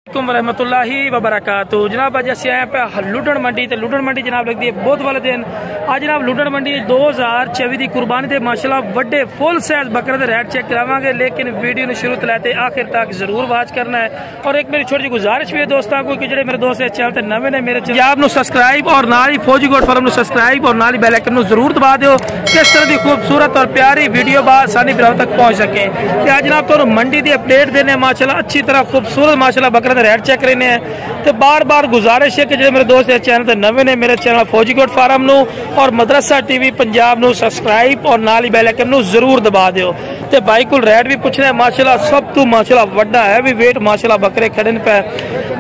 रहमतुल्लाहि वबरकातुहू। जनाब अज असी आए पे लुडन मंडी ते लुडन मंडी जनाब लगती है बहुत वाले दिन। आज जनाब लुडन मंडी 2024 की कुर्बानी दे माशाल्लाह वड्डे फुल साइज बकरे दे रेट चेक करावांगे, लेकिन वीडियो ने शुरू तो लेते आखिर तक जरूर वाच करना है। और एक मेरी छोटी गुजारिश भी है दोस्तों को कि जेडे मेरे दोस्त इस चैनल ते नवे ने मेरे चैनल नू सब्सक्राइब और नाल ही फौजी गोट फार्म नू सब्सक्राइब और नाल ही बेल आइकन नू जरूर दबा दियो किस तरह की खूबसूरत और प्यारी वीडियो आसानी भरावां तक पहुंच सके। आज जनाब तुहानू मंडी दी अपडेट देने माशाल्लाह अच्छी तरह खूबसूरत माशाल्लाह बकरे दे रेट चेक करने हैं। तो बार बार गुजारिश है कि जो मेरे दोस्त इस चैनल ते नवे ने मेरे चैनल फौजी गोट फार्म नू और मदरसा टीवी पंजाब नू सब्सक्राइब और नाल ही बेल आइकन नू जरूर दबा दियो। ते भाई को रेट भी पूछना है माशाल्लाह सब तो माशाल्लाह वड्डा है भी वेट माशाल्लाह बकरे खड़े पे।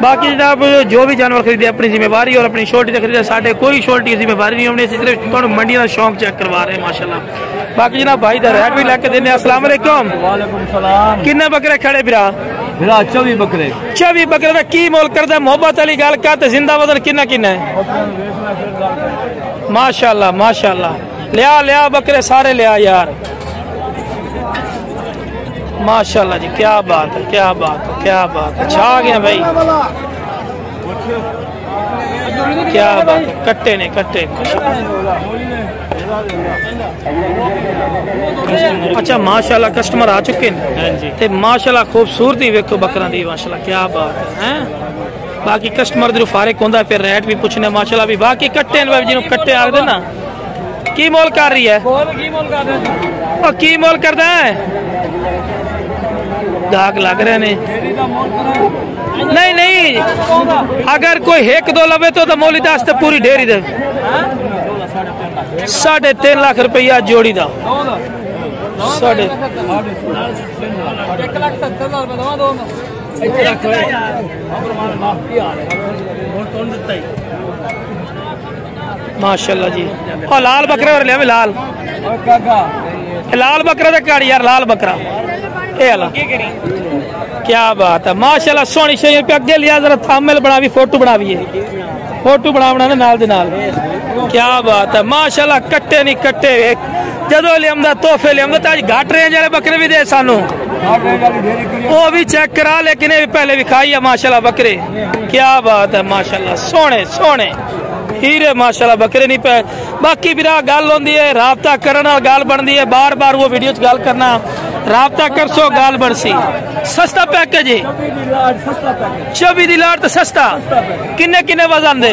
बाकी जनाब जो भी जानवर खरीदे अपनी जिम्मेवारी और अपनी छोटी खरीदे साढ़े कोई छोटी जिम्मेवारी नहीं होनी, सिर्फ तुहानू मंडी का शौक चेक करवा रहे हैं माशाल्लाह। बाकी जनाब भाई का रेट भी लैके देने। अस्सलाम वालेकुम। वालेकुम सलाम। किन्ने बकरे खड़े बिरा? 24 बकरे। 24 बकरे का की मोल करदा? मोहब्बत वाली गल का ते जिंदा वजन किन्ना किन्ना है? माशाल्लाह माशाल्लाह। लिया लिया बकरे सारे लिया यार, माशाल्लाह जी। क्या बात है, क्या बात है, क्या बात है। छा गया भाई, क्या बात है। कट्टे ने कट्टे। अच्छा माशाल्लाह कस्टमर आ चुके हैं माशाल्लाह। खूबसूरती वेखो बकरा दी माशाल्लाह, क्या बात है। बाकी कस्टमर जो फारिग होंदा फिर रेट भी पूछने माशाल्लाह भी। बाकी कट्टे जिन्होंने कट्टे आखदे ना की मोल कर रही है? की मोल करदा है? दाग लग रहे ने। नहीं नहीं, अगर कोई एक दो लवे तो मोली दस पूरी डेरी दे 3.5 लाख रुपया जोड़ी दा। माशाल्लाह जी। और लाल बकरे और लिया लाल लाल बकरा तो काड़ी यार, लाल बकरा क्या बात है माशाल्लाह। सोनी शे पे अगे लिया जरा थंबनेल बनावी, फोटो बनावी, फोटो बनावना ना नाल दे नाल। क्या बात है माशाल्लाह। कट्टे नहीं कट्टे जदों लिया तोहफे लिया तो अज घट रेंज वाले बकरे भी दे सानू वो भी चेक करा, लेकिन ये भी पहले विखाई है माशाल्लाह बकरे। क्या बात है माशाल्लाह, सोने सोने हीरे माशाल्लाह बकरे नहीं पे। बाकी बिरा गल होंदी है राबता करना गल बनती है, बार बार वो वीडियो गल करना राबता कर सो गल बन सी। सस्ता पैकेज है 24 दी लाट तो सस्ता। किन्ने किन्ने वजन दे?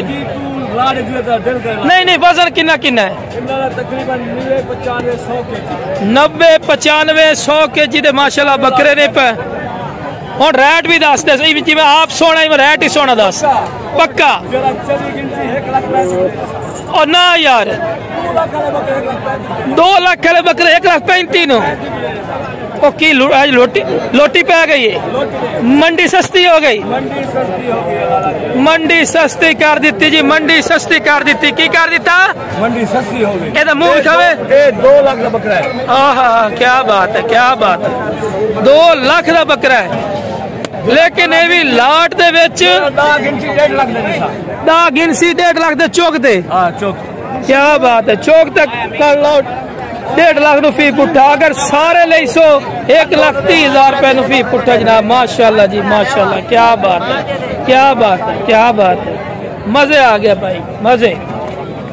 नहीं नहीं वजन किन्ना किन्ना है? 90-95-100 kg दे माशाल्लाह बकरे ने पे। और रेट भी दस दे जिवें आप सोना रेट ही सोना दस पक्का। और ना यार 2 लाख वाले बकरे 1,35,000 की लोटी लोटी पे गई है। मंडी सस्ती हो गई, मंडी सस्ती कर दी जी, मंडी सस्ती कर दी। की कर दिता? मंडी सस्ती हो गई। ए मुंह दिखावे 2 लाख का बकरा है। हाँ क्या बात है, क्या बात है। 2 लाख का बकरा है, लेकिन ये भी लाट दे विच 10 गिनसी 1.5 लाख दे चौक दे। क्या बात है, चौक तक कर लो 1.5 लाख नु फी पुट्ठा। अगर सारे ले सो 1,30,000 रुपए नु फी पुट्ठा जनाब। माशाल्लाह जी माशाल्लाह। क्या बात है, क्या बात है, क्या बात है। मजे आ गया भाई, मजे।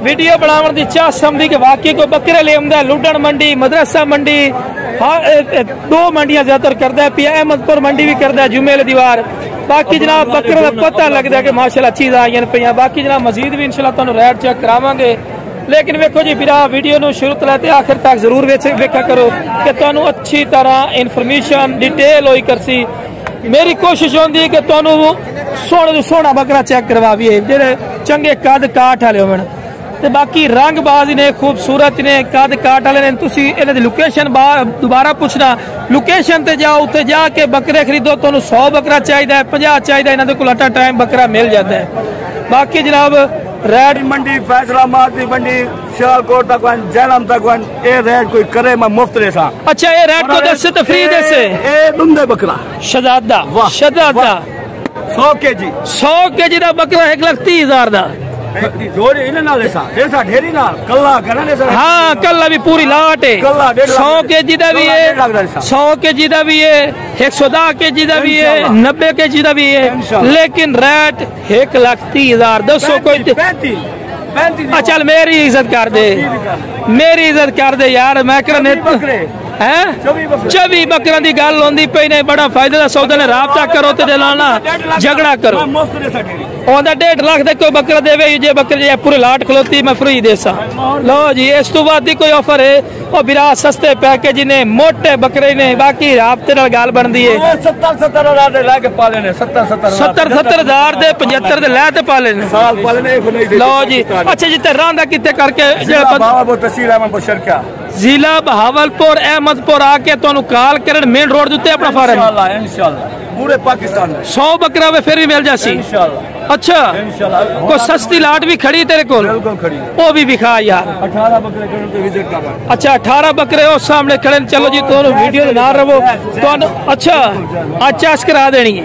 वीडियो बनावन दी चाह समझी के वाकई को बकरे ले आंदा। लुडन मंडी, मदरसा मंडी, हाँ 2 मंडियां ज्यादातर करदा है। पिया अहमदपुर मंडी भी करदा है, जुमे दीवार। बाकी जनाब बकरे का पता लगता है कि माशाल्लाह चीज आई पे। बाकी जनाब मजीद भी इंशाल्लाह तुहानू रेट चेक करावांगे। लेकिन वेखो जी बिरा वीडियो नु शुरू तो लेते आखिर तक जरूर वेखा करो कि तुहानू अच्छी तरह इन्फॉर्मेशन डिटेल होई करसी। मेरी कोशिश होंदी है कि तुहानू सोहना सोहना बकरा चेक करवावीए जेडे चंगे कद काठ वाले होवन ते बाकी रंगबाज ने खूबसूरत ने कद काट वाले ने। तुसी इन्हां दी लोकेशन दोबारा पूछना, लोकेशन ते जाओ, उत्ते जाके बकरे खरीदो। तुहानू 100 बकरा चाहिए, 50 चाहिए, इन्हां दे कोल अटा टाइम बकरा मिल जाता है। बाकी जनाब रेट मंडी फैसलाबाद की मंडी सियालकोट तक जैलम तक ये रेट कोई करे मैं मुफ्त दे सा। अच्छा ये रेट को दस तो फ्री दे से ए दुंदे बकरा शहजादा 100 kg 100 kg दा बकरा 1,30,000 दा। जोड़ी इन्हें ना लेसा ऐसा ढेरी ना कल्ला करना लेसा। हाँ कल्ला भी पूरी लाट है। 100 kg दा भी है, 100 kg दा भी है, 110 kg दा भी है, 90 kg दा भी है, लेकिन रेट 1,30,000 200 कोई। चल मेरी इज्जत कर दे, मेरी इज्जत कर दे यार। मैं कहने है 24 बकरा की गल होंदी पई ने। बड़ा फायदा दा सौदा ने। राबता करो ते ना झगड़ा करो। ओंदा 1.5 लाख दे कोई बकरा देवे जे बकरे पूरे लाट खलोती मैं फ्री देसा। लो जी इस तो बाद कोई ऑफर है और बिरा सस्ते पैकेज ने मोटे बकरे ने। बाकी राबते नाल गल बनदी है। 70,000 दे लाके पाले ने 70,000 दे 75 दे लै ते पाले ने साल पाले ने। लो जी अच्छा जिते रांदा किते करके तहसील अहमदपुर क्या जिला बहावलपुर अहमदपुर आके तुहानू कॉल करन मेन रोड उत्ते अपना फार्म इंशाल्लाह पूरे पाकिस्तान में 100 बकरा वे फिर भी मिल जासी इंशाल्लाह। अच्छा कोई सस्ती लाट भी खड़ी तेरे को? बिल्कुल खड़ी। वो भी दिखा यार 18 बकरे तो विजिट कर। अच्छा 18 बकरे उस सामने खड़े। चलो जी तुम वीडियो ना रहो तो अच्छा अच्छा करा देनी है।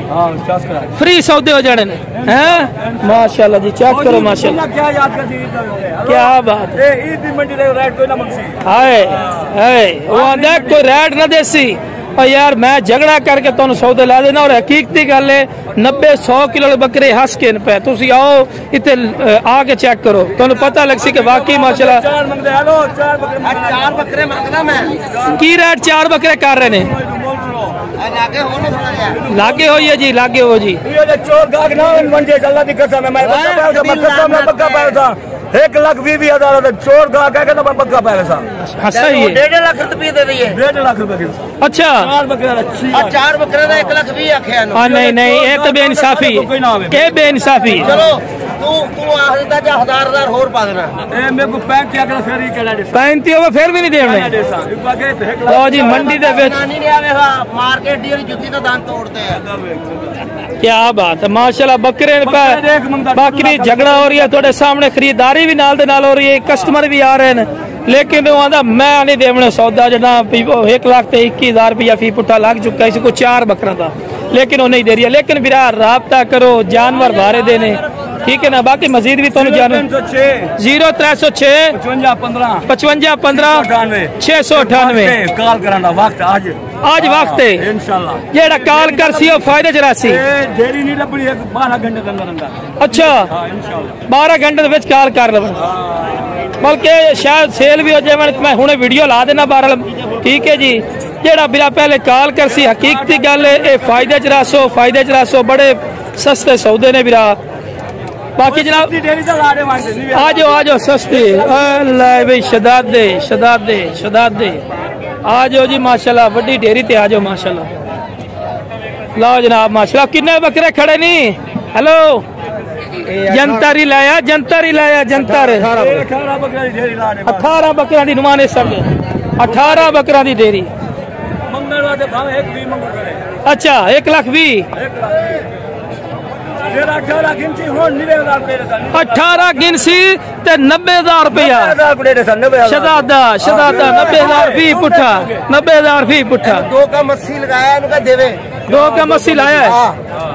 फ्री सौदे हो जाने ने हैं माशाल्लाह जी। चेक करो माशाल्लाह क्या याद कर दी क्या बात ए ईद दी मंडी दे रेट कोई ना मंगसी। हाय हाय वो आंदा कोई रेट ना देसी और यार मैं झगड़ा करके तुहानू सौदे ला देना। और हकीकती गल है 90-100 किलो बकरे हस के पे तुसी आओ इतने आके चेक करो तुहानू पता लग सी कि वाकई माशाल्लाह। 4 बकरे मंगदा मैं की रेट 4 बकरे कर रहे ने। लागे हो जी लागे हो जी। चोर गाग ना मंजे अल्लाह दी कसम है मैं पक्का पाया था 1,20,000 चोर गा के ना पक्का पाया था। सही है 1.5 लाख रुपए दे दिए 1.5 लाख रुपए। अच्छा 4 बकरे का 1,20,000 आखे नहीं नहीं ये तो बेइंसाफी ये बेइंसाफी। चलो तू आखदा जा 1,000 और पा देना ए मेरे को 35 अगर फिर ही केड़ा दे 35 हो फिर भी नहीं देने। लो जी मंडी दे विच नहीं आवेगा मार्केट डी वाली जुत्ती तो दान तोड़ते हैं। क्या बात है माशाल्लाह। बकरे पे बकरी झगड़ा हो रही है थोड़े सामने। खरीदारी भी नाल दे नाल हो रही है कस्टमर भी आ रहे हैं लेकिन वो आंदा मैं नहीं देवने सौदा जना 1,21,000 रुपया फी पुट्ठा लग चुका है इसको 4 बकरा था लेकिन वो नहीं दे रही है। लेकिन बिरा राबता करो जानवर भारे देने ठीक है ना। बाकी मजीद भी तुम जानो 0306 55 15 698 कॉल कराना वक्त आज वक्त है इंशाल्लाह। जेड़ा कॉल कर सी फायदे च रासी देरी नहीं लबड़ी 12 घंटे के अंदर अंदर। अच्छा हां इंशाल्लाह 12 घंटे दे विच कॉल कर लव बल्कि शायद सेल भी हो जाए। मैं हुणे वीडियो ला देना 12 ठीक है जी। जेड़ा बिरा पहले कॉल कर सी हकीकती गल है फायदे च रासो बड़े सस्ते सौदे ने बिरा। बाकी जनाब आ जाओ सस्ती भाई शदादे आ जाओ जी माशाल्लाह वड्डी डेरी ते आ जाओ माशाल्लाह। लो जनाब माशाल्लाह किन्ने बकरे खड़े नी। हेलो जंतर ही लाया 18 बकरा दी नुमाने सब 18 बकरा दी डेरी। अच्छा 1,20,000 18 गिनसी 90,000 रुपया शदादा 90,000 फी पुट्ठा 90,000 फी पुट्ठा 2 का मस्सी लगाया 2 का मस्सी लाया है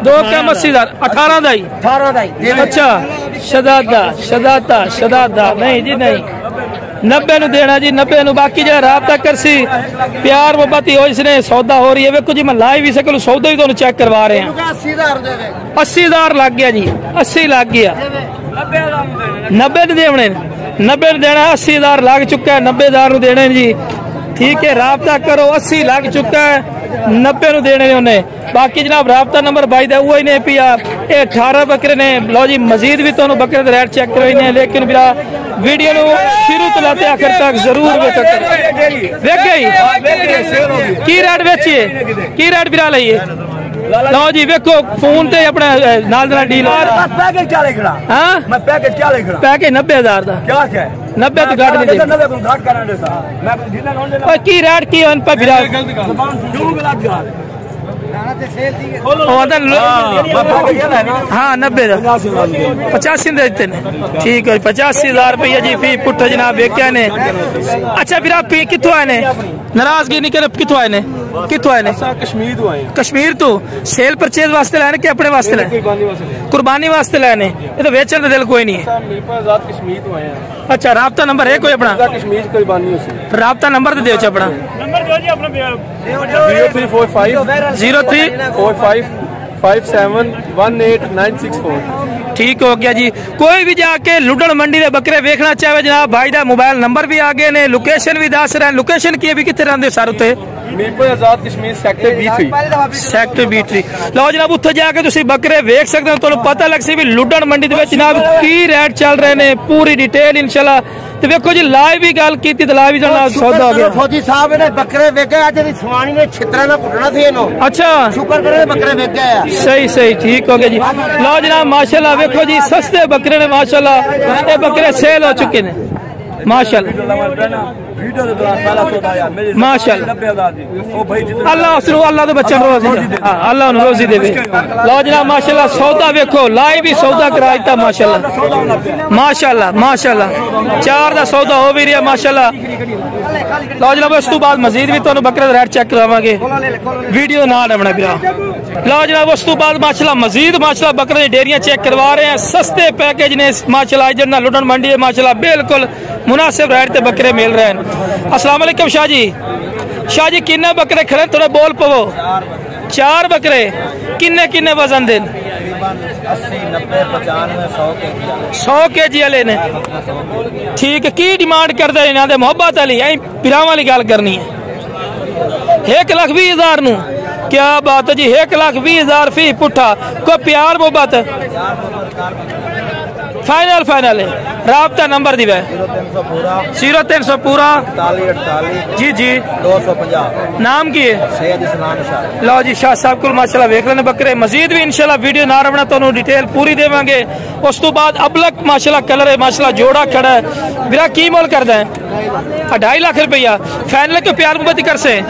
2 का मस्सी 18 दा ही अच्छा शदादा नहीं जी नहीं 90 नु देना जी 90 नु। बाकी जो राबता करसी प्यार मोहब्बत हो इसने सौदा हो रही है वेखो जी मैं लाई भी सकूं सौदा भी तुहानू चेक करवा रहे हैं। 80,000 लग गया जी 80 लग गया 90 नु देने 90 नु देना 80,000 लग चुका है 90,000 नु देने जी ठीक है। राबता करो 80 लग चुका है 90 नु देने उन्हें। बाकी जनाब राबता नंबर 22 वो ही नहीं पिया 18 बकरे ने। लो जी मजीद भी तुहानू बकरे का रेट चेक करवाई ने लेकिन बिरा वीडियो नु शुरू तो लाते आखिर तक जरूर वेख गई की रेट बेचिए की रेट बिरा लईए। लो जी वेखो फोन ते अपना नाल डील पैकेज क्या लिखना हां मैं पैकेज क्या लिखना पैकेज 90,000 दा क्या 90 तो घाट नहीं दे 90 को घाट कराने सा मैं जितना नॉन लेना की रेट की उन पे बिरा हाँ 90 85 दे देते हैं। ठीक है 85,000 रुपया जी फी पुट्ठा जनाब वेख्या ने। अच्छा फिर आप कितों आए ने? नाराजगी नहीं करे कितों आए ने? कितों आए ने? कश्मीर तो आए। कश्मीर तो सेल परचेज वास्ते लाने कि अपने वास्ते लाने? कुर्बानी वास्ते लाने। ये तो बेचने का दिल कोई नहीं है। कश्मीर तो आए। अच्छा राब्ता नंबर है कोई अपना? कश्मीर कुर्बानी राब्ता नंबर तो दो अपना। 0345571896। ठीक हो गया जी। कोई भी जाके लुडन मंडी के बकरे देखना चाहे जनाब भाई का मोबाइल नंबर भी आ गए ने, लोकेशन भी दस रहे। लोकेशन की भी कितने रहते सर उत्ते? आजाद कश्मीर सेक्टर B3। लो जनाब उत्थे जाके तुसी बकरे वेख सकते हो, तुहानू पता लग सी भी लुडन मंडी दे विच जनाब की रेट चल रहे ने, पूरी डिटेल इंशाल्लाह। तो देखो जी लाइव भी गल की लाइव भी सौदा हो गया। फौजी साहब ने बकरे वेखे अज दी सवानी ने छितरा ना कुटना थी इनो। अच्छा शुक्र करे बकरे वेख गया। सही ठीक हो गया जी। लो जनाब माशाल्लाह देखो जी सस्ते बकरे ने माशाल्लाह, ये बकरे सेल हो चुके ने माशाल्लाह माशाल्लाह। अल्लाह तो बच्चा रोजी अल्लाह रोजी देवे। लो जनाब माशाल्लाह सौदा देखो लाइव भी सौदा कराया माशाल्लाह माशाल्लाह माशाल्लाह। 4 का सौदा हो भी रहा माशाल्लाह। लो जनाब उस तो बाद मजीद भी तुहानू बकरे रेट चेक करावांगे, वीडियो ना रखना पिया। लो जनाब उस तो बाद माशाल्लाह मजीद माशाल्लाह बकरे दी डेयरियां चेक करवा रहे हैं। सस्ते पैकेज ने माशाल्लाह जिन्ना लुडन मंडी है माशाल्लाह बिल्कुल मुनासिब रेट ते बकरे मिल रहे हैं। अस्सलाम वालेकुम शाह जी किन्ने बकरे खड़े थोड़ा बोल पवो? 4 बकरे किन्ने वजन देन? 80 90 95 100 kg वाले ने। ठीक है की डिमांड करते हैं इन्होंने? मोहब्बत वाली पिरावां वाली गल करनी है। 1,20,000 नू क्या बात है जी। 1,20,000 फी पुट्ठा कोई प्यार मोहब्बत फाइनल है। राब्ता नंबर दी 0300 पूरा 48 जी 250। नाम की है? लो जी शाह साहब को माशाल्लाह वेख लेने बकरे। मजीद भी इंशाल्लाह वीडियो ना रखना तो डिटेल पूरी देवांगे। उस तो बाद अबलक माशाल्लाह कलर है माशाल्लाह जोड़ा खड़ा है। मेरा की मोल करदा है? 2.5 लाख रुपया फाइनल के प्यार मुहब्बत कर से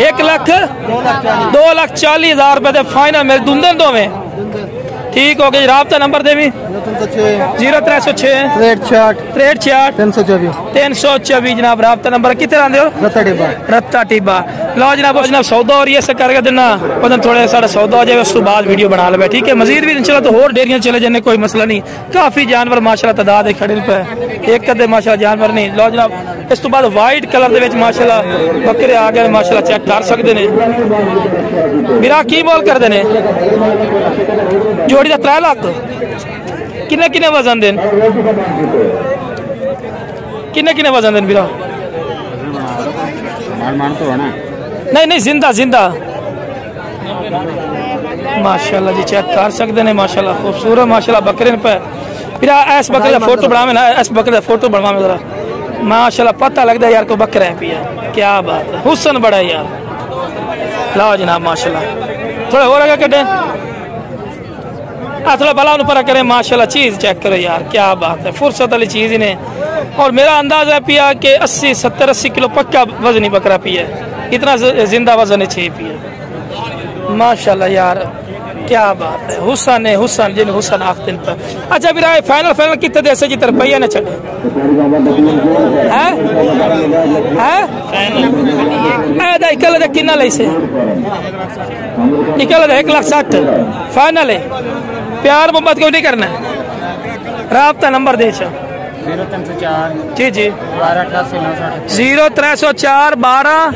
1,02,40,000 रुपए फाइनल मेरे दुंदन दो में। ठीक हो गया। राब्ता नंबर दे भी 0306 63 324 जनाब राब्ता नंबर। कितने आंदे हो? रत्ता टिब्बा। लो जनाब सौदा और ये करके देना थोड़ा सारा सौदा हो जाए उस तो बाद वीडियो बना ले। ठीक है मजीद भी इंशाल्लाह तो होर डेरियां चले जाने कोई मसला नहीं। काफी जानवर माशाल्लाह तादाद है खड़े पे एक कदे माशाल्लाह जानवर नहीं। लो जनाब इस तो बाद वाइट कलर दे विच माशाल्लाह बकरे आ गए माशाल्लाह चेक कर सकते ने। मेरा की मोल कर देने जोड़ी का 3 लाख। किन्ने वजन देन? किन्ने वजन देन बिरा? नहीं जिंदा माशाल्लाह जी चेक कर सकते हैं माशाल्लाह खूबसूरत माशाल्लाह बकरे पे। फिर ऐस बकरे का फोटो बनावे ना, ऐस बकरे का फोटो बनवावे जरा माशाल्लाह पता लगता है यार को बकरा है पिया। क्या बात है हुस्न बड़ा है यार। लाओ जनाब माशाल्लाह थोड़ा और आगे कटे थोड़ा भला ऊपर करें माशाल्लाह। चीज चेक करो यार क्या बात है फुर्सत वाली चीज इन्हें। और मेरा अंदाजा है पिया कि 80-70-80 किलो पक्का वजन ही बकरा पिया। इतना जिंदा वजन है 6 पिया माशाल्लाह यार क्या बात है। हुसन है हुसन जिन हुसन आखते पर। अच्छा फिर आए फाइनल कितने देश जी रुपया न छे इकल किन्ना लै से? इकल 1,60,000 फाइनल है। प्यार मोहब्बत क्यों नहीं करना? राब्ता नंबर दे 0304 जी 0304 12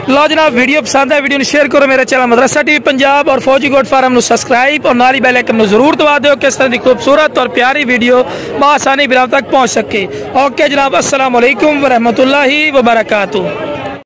लो जनाब वीडियो पसंद है वीडियो शेयर करो। मेरे चैनल मदरसा टीवी पंजाब और फौजी गोट फार्म सब्सक्राइब और नाली बेल आइकन जरूर दबा दो किस तरह की खूबसूरत और प्यारी वीडियो बआसानी बिराम तक पहुंच सके। ओके जनाब अस्सलाम वालेकुम व रहमतुल्लाहि व बरकातुहू।